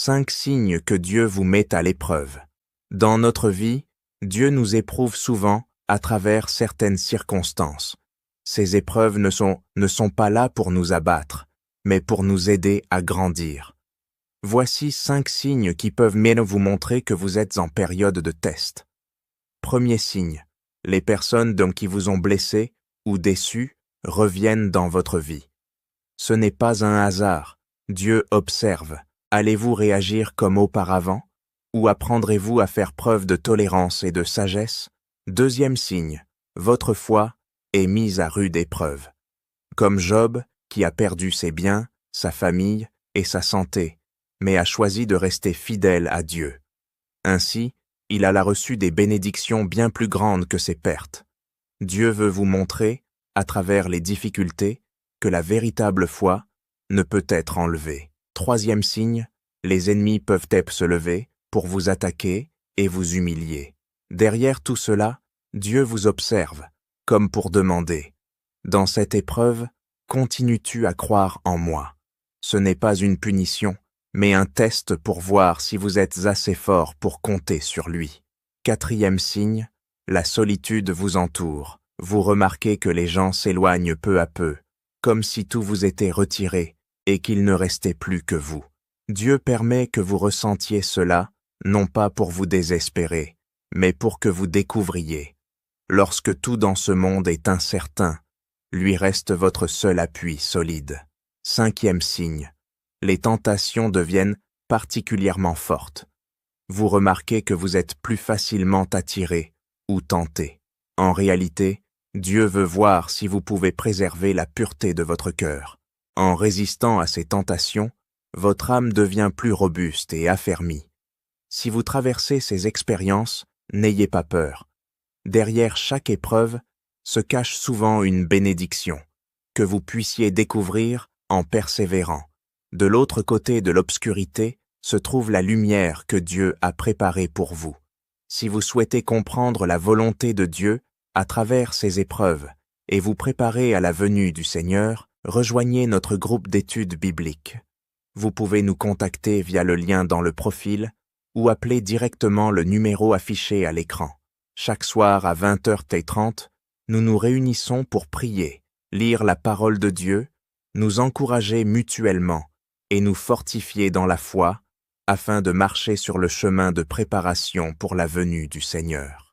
5 signes que Dieu vous met à l'épreuve. Dans notre vie, Dieu nous éprouve souvent à travers certaines circonstances. Ces épreuves ne sont pas là pour nous abattre, mais pour nous aider à grandir. Voici 5 signes qui peuvent même vous montrer que vous êtes en période de test. Premier signe, les personnes qui vous ont blessé ou déçu reviennent dans votre vie. Ce n'est pas un hasard. Dieu observe. Allez-vous réagir comme auparavant? Ou apprendrez-vous à faire preuve de tolérance et de sagesse? Deuxième signe, votre foi est mise à rude épreuve. Comme Job, qui a perdu ses biens, sa famille et sa santé, mais a choisi de rester fidèle à Dieu. Ainsi, il a reçu des bénédictions bien plus grandes que ses pertes. Dieu veut vous montrer, à travers les difficultés, que la véritable foi ne peut être enlevée. Troisième signe, les ennemis peuvent se lever pour vous attaquer et vous humilier. Derrière tout cela, Dieu vous observe, comme pour demander « Dans cette épreuve, continues-tu à croire en moi ?» Ce n'est pas une punition, mais un test pour voir si vous êtes assez fort pour compter sur lui. Quatrième signe, la solitude vous entoure. Vous remarquez que les gens s'éloignent peu à peu, comme si tout vous était retiré et qu'il ne restait plus que vous. Dieu permet que vous ressentiez cela, non pas pour vous désespérer, mais pour que vous découvriez. Lorsque tout dans ce monde est incertain, lui reste votre seul appui solide. Cinquième signe, les tentations deviennent particulièrement fortes. Vous remarquez que vous êtes plus facilement attiré ou tenté. En réalité, Dieu veut voir si vous pouvez préserver la pureté de votre cœur. En résistant à ces tentations, votre âme devient plus robuste et affermie. Si vous traversez ces expériences, n'ayez pas peur. Derrière chaque épreuve se cache souvent une bénédiction, que vous puissiez découvrir en persévérant. De l'autre côté de l'obscurité se trouve la lumière que Dieu a préparée pour vous. Si vous souhaitez comprendre la volonté de Dieu à travers ces épreuves et vous préparer à la venue du Seigneur, rejoignez notre groupe d'études bibliques. Vous pouvez nous contacter via le lien dans le profil ou appeler directement le numéro affiché à l'écran. Chaque soir à 20h30, nous nous réunissons pour prier, lire la parole de Dieu, nous encourager mutuellement et nous fortifier dans la foi afin de marcher sur le chemin de préparation pour la venue du Seigneur.